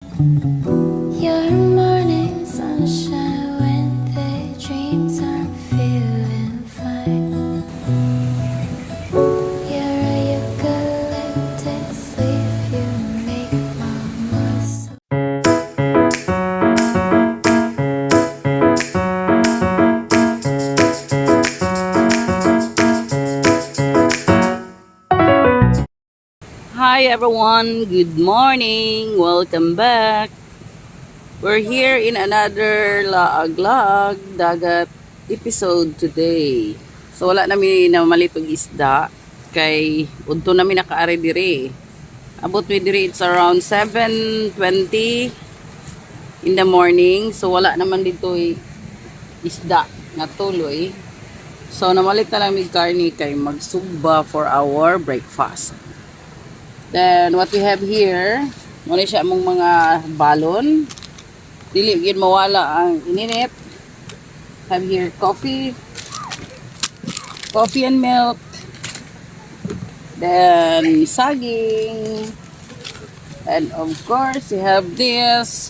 Your morning sunshine when the dreams aren't feeling fine. You're a eucalyptus leaf, you make my mind so. Hi everyone, good morning, welcome back. We're here in another Laag dagat episode today. So wala namin na malitog isda kay udto namin nakaari dire. Abot mi dire it's around 7:20 in the morning. So wala naman dito isda na tuloy. So namalit na lang mi karni kay magsugba for our breakfast. Then what we have here, muna siya mong mga balon. Dili gid mawala ang ininit. Have here coffee and milk. Then saging. And of course, we have this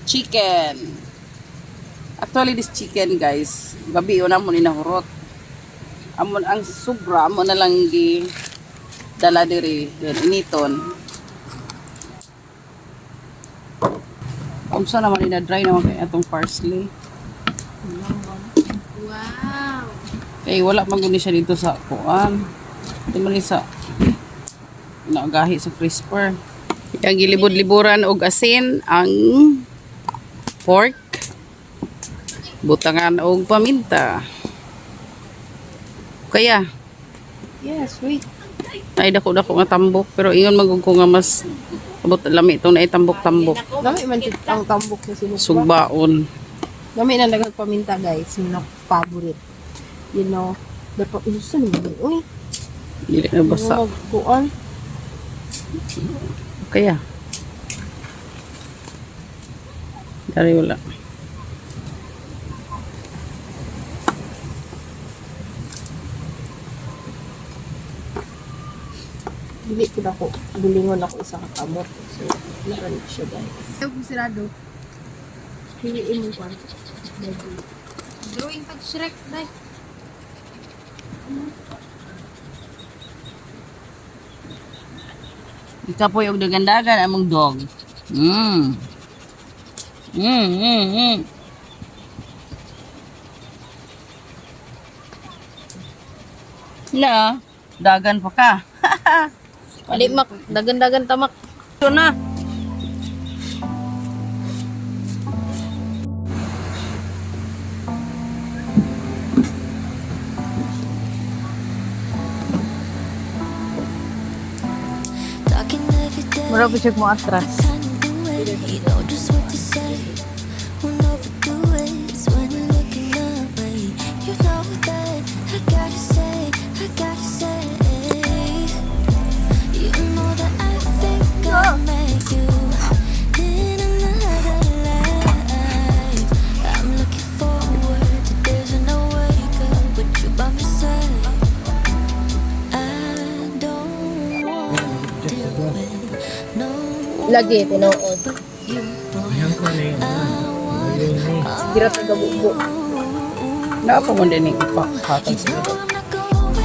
chicken. Actually, this chicken, guys, gabi una mo ni nahurot. Amon ang sobra mo na lang gi dala diri, then initon. Umsa naman ina-dry naman kay atong parsley. Wow! Kay wala man guni siya dito sa kuan. Ito man sa nagahi sa crisper. Yang gilibod-liburan og asin ang pork. Butangan og paminta. Kaya Yes, wait. ay dako nga tambok pero ingon magug ko nga mas abot lami itong naitambok-tambok. Dami man ang tambok sa sinusba. Sugbaon. Dami na nagpaminta guys. Yung favorite. You know. Dapat ilusan mo. Uy. Dili na basa. Magkuan. Kaya. Dari wala. Dili ko na ko. Bulingon ako isa katamok. So, naran siya guys. Ayaw ko sirado. Hiliin mo kwan. Drawing pag Shrek, dai. Ika po yung dagandagan among dog. Na, dagan pa ka. Pali mak. Dagan-dagan tamak. Ito na. Talking every day. Mura pa siya mo atras. You know just what to say. Won't overdo it. It's when you're looking at me. You know that I gotta say. You know that I think I'll make you in another life. I'm looking forward to days when I wake up with you by my side. I don't wanna deal with no one Lagi, tinood. but you, boy. I want Gira taga-bubo. Napa mo din yung ipakhatag sa ito. I'm not going.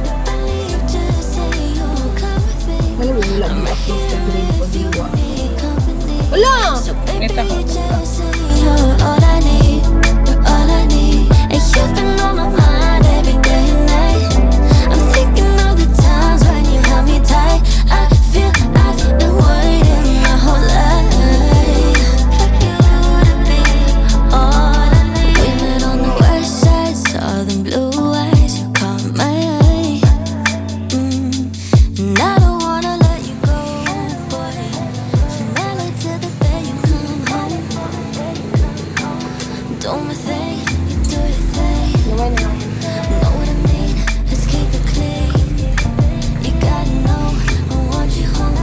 If I leave, just say you'll come with me. Ano mo wala mo at least sa green ko diwa. Need company. Wala! So baby, Neta ko. just say you're all I need. You're all I need. And you've been on my mind every day and night. I'm thinking of the times when you held me tight. I feel I've been waiting my whole life. For you to be all I need. We met on the west side, saw them blue eyes. You caught my eye. And I don't wanna let you go, boy. From LA to the Bay, you come home. Don't me think, you do your thing. Naman na. Know what I mean? Let's keep it clean. You gotta know I want you home.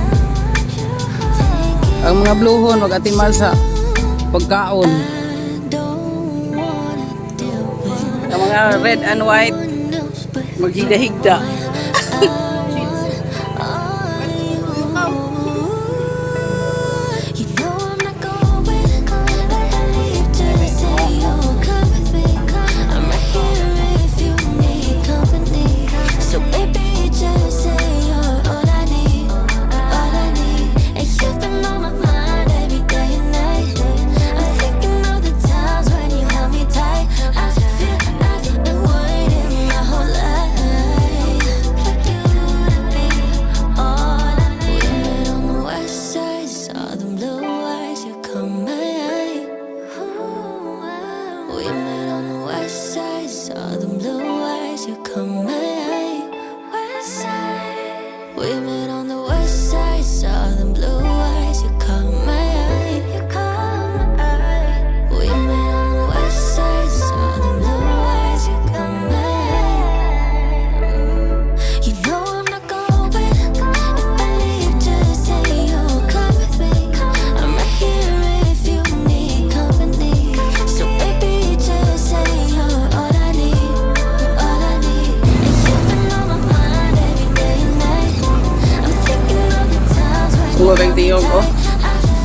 Thinking Ang mga bluhon, wag atimal sa pagkaon. I don't wanna deal with Ang mga red and white, one else but maghigda-higda. you know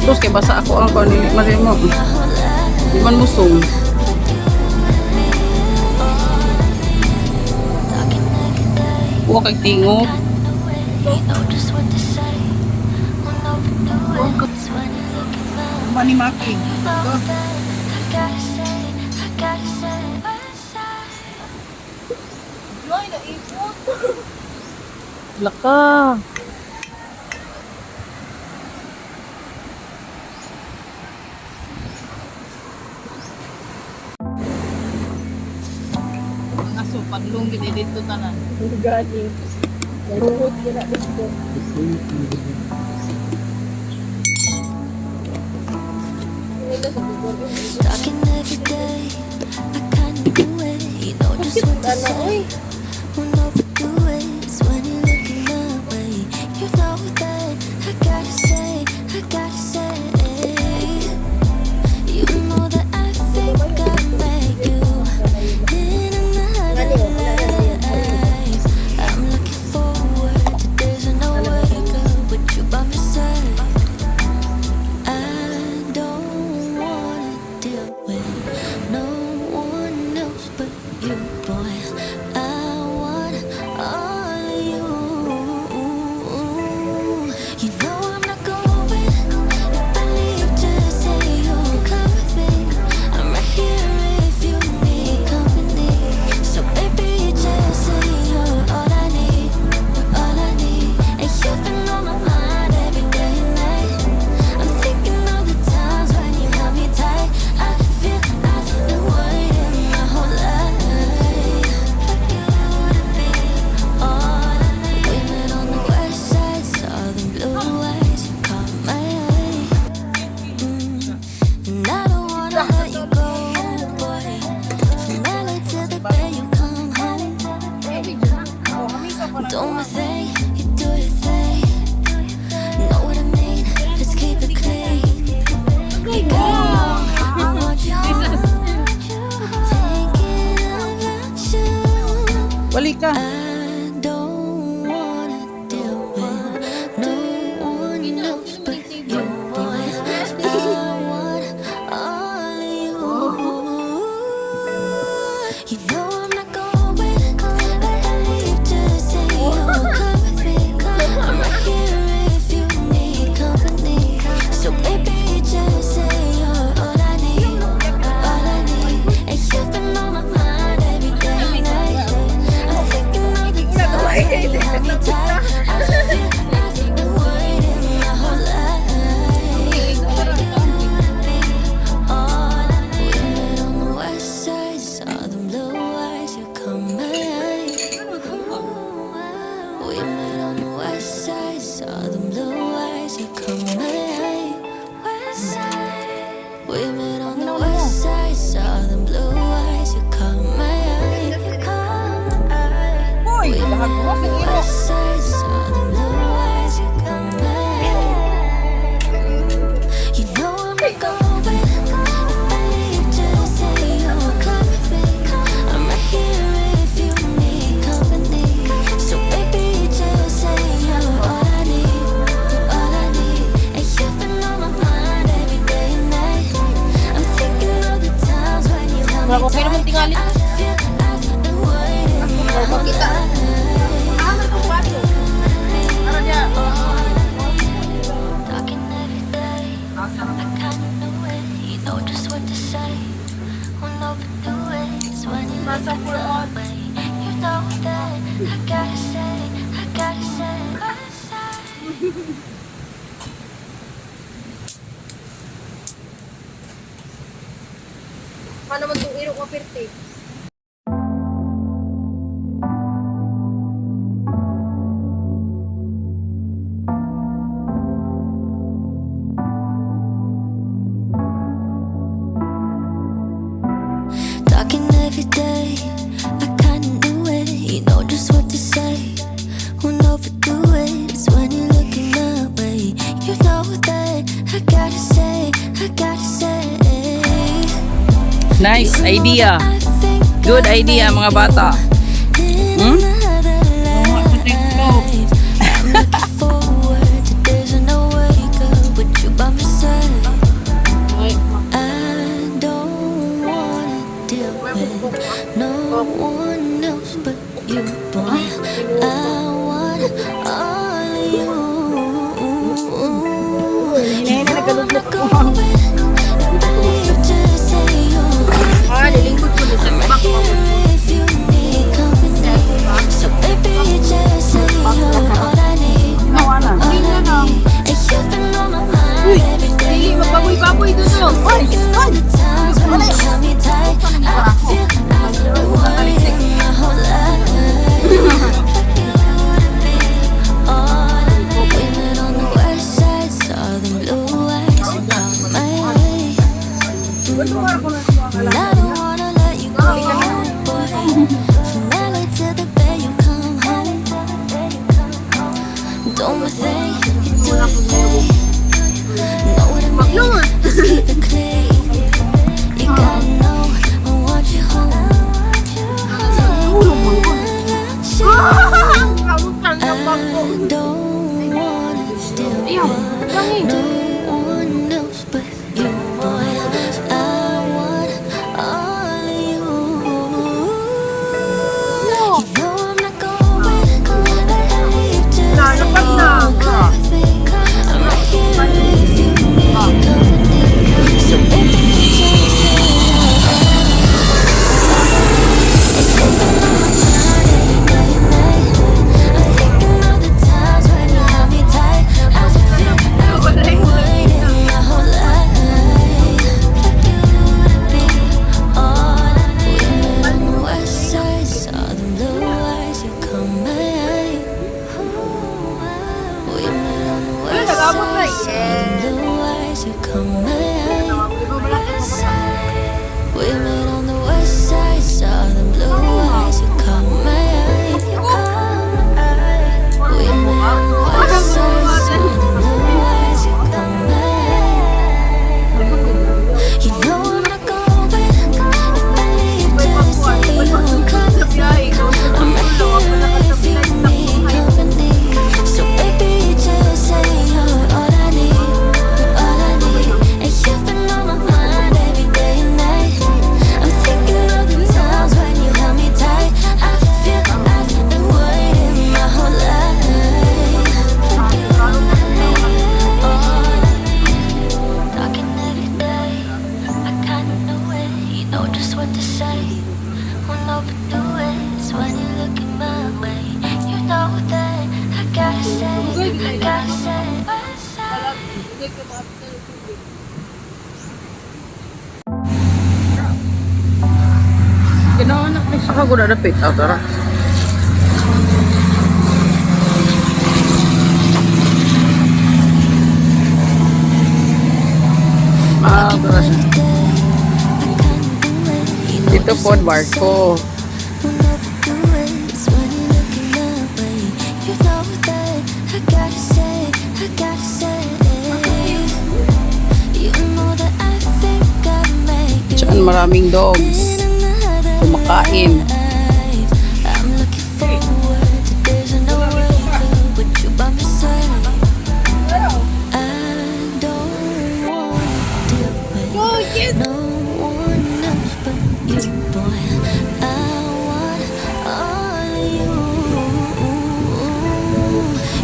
Tapos kay basa ako ang kung hindi mo. Di man musong. Huwag kag tingog. Manimaking. Laka. Mga sopadlong gid dito tanan. Gani. Ruhot gina dito. Talking every day, I kinda do it. You know just what to say. Won't overdo it. It's when you're looking my way. You know that I gotta say, you know that I think I met you in another life. I'm looking forward to days when I wake up with you by my side. I don't wanna deal with no one else but you, boy. I want all of you. You know I'm not going. If I leave, just say you'll come with me. I'm right here if you need company. So baby, just say you're all I need. You're all I need. And you've been on my mind every day and night. I'm thinking of the times when you held me tight. I feel I've been waiting my whole life for you to be all I need. We met on the west side, saw them blue eyes, you caught my eye. And I don't wanna let you go, boy. From LA to the Bay, you come home. Do my thing, you do your thing. Know what I mean? Let's keep it clean. You gotta know I want you home. Thinking about you. Wali ka. I don't wanna deal with no one else but you, boy. I want all of you. You know I'm not going. If I leave, just say you'll come with me. I'm right here if you need company. So baby, just say you're all I need. All I need. And you've been on my mind every day and night. I'm thinking of the times when you held me tight. I feel I've been waiting my whole life. All I need. We met on the west side, saw them blue eyes, you caught my eye. We met on the west side, saw them blue eyes, you caught my eye. West side. We met on the west side, saw them blue eyes, you caught my eye. You caught my eye. We met on the west side, saw them blue eyes, you caught my eye. You know I'm not going. If I leave, just say you'll come with me. I'm right here if you need company. So baby, just say you're all I need. You're all I need. And you've been on my mind every day and night. I'm thinking of the times when you held me Okay naman tight. tingali. I feel I've been waiting my whole life. Talking every day, I kinda know it. You know just what to say. Won't overdo it. It's when you look at my way. You know that I gotta say. Paano man itong irok mapirte? Talking every day, I kinda knew it. You know just what to say. Won't overdo it. It's when you're looking my way. You know that I gotta say. Nice idea. I think Good idea, mga bata. in another life. I'm looking forward to days when I wake up with you by my side. not going. If I leave, just say you'll come. Nilingkod ko na sa I'm right here if you need company. So baby, just say you're all I need. All I need. And you've been on my mind every day. Magbaboy-baboy doon no. Thinking of the times when you held me tight. I feel I've been waiting my whole life. We met on the west side, saw them blue eyes, you caught my eye. And I don't wanna let you go, boy. From LA to the Bay, you come home. Don't think you do your thing. Know what I mean? Let's keep it clean. You gotta know I want you home. I don't wanna steal no one else but you, boy. I want all of you. You know I'm not going. If I leave, just say you'll come with me. I'm right here if you need company. So baby, just say you're all I need. It's just on my mind every day and night. I'm thinking of the times when you held me tight. I feel I've been waiting my whole life. We met on the west side, saw them blue eyes, you caught my eye. We met on the west side, saw them blue eyes, you caught my eye. We met on the west side, saw them blue eyes, you caught my eye. You caught my eye. We met on the west side, saw them blue eyes, you caught my eye. You know I'm not going. If I leave, just say you'll come with me. I'm right here if you need company. So baby, just say you're all I need. You're all I need. And you've been on my mind every day and night. I'm thinking of the times when you held me tight. I feel I've been waiting my whole life. Talking every day, I kinda know it. You know just what to say. Won't overdo it. It's when you look in my way. You know that I gotta say, I gotta say. Ginawa na siya ako na pick out, tara. Tara siya. Dito po, barko. Diyan maraming dogs. Kumakain. I'm looking forward to days when I wake up with you by my side. I don't wanna deal with no one else but you, boy. I want all of you.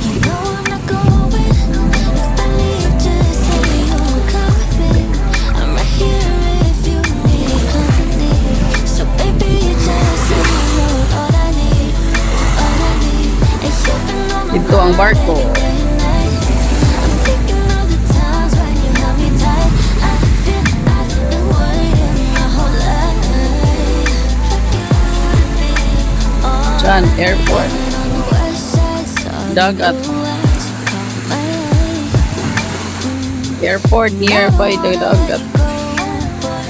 You know I'm not going. If I leave, just say you'll come with me. I'm right here if you need company. So baby, just say you're all I need. All I need. And you've been on my Ito ang barko. mind every day and night. I'm thinking of the times when you held me tight. I feel I've been waiting my whole life. Diyan, airport. On the west side, saw the Dagat. blue eyes, you caught my eye. Airport nearby the dagat. Go, boy.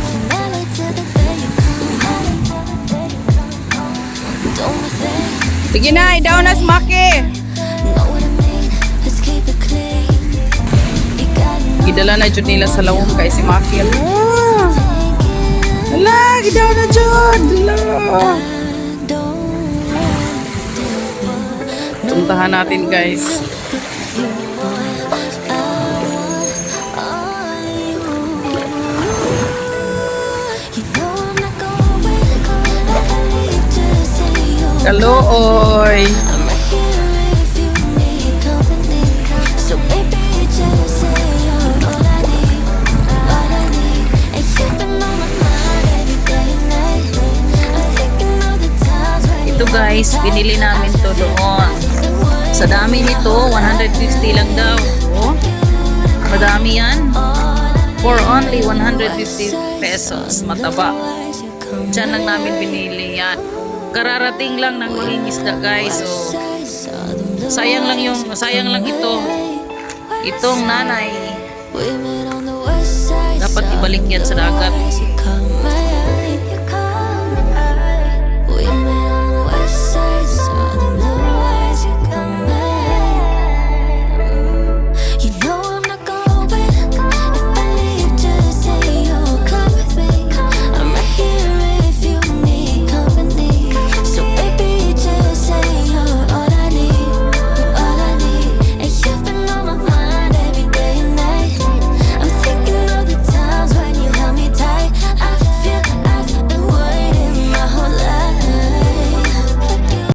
From LA to the Bay, you come home. Don't think Sige na, idaw na smaki. know what I mean. Let's keep it clean. You gotta know Gidala na dyan nila sa lawong kay si Maki. Hala, gidaw na dyan. Hala. I don't wanna deal with Puntahan natin guys. you, boy. I want all of you. You know I'm not going. If I leave, just say you'll Kalooy. I'm right here if you need company. So baby, just say you're all guys, binili namin to doon. Sa dami nito, 150 lang daw. Oh, madami yan. For only 150 pesos. Mataba. Diyan lang namin binili yan. Kararating lang ng mangingisda guys. So, sayang lang ito. Itong nanay. Dapat ibalik yan sa dagat.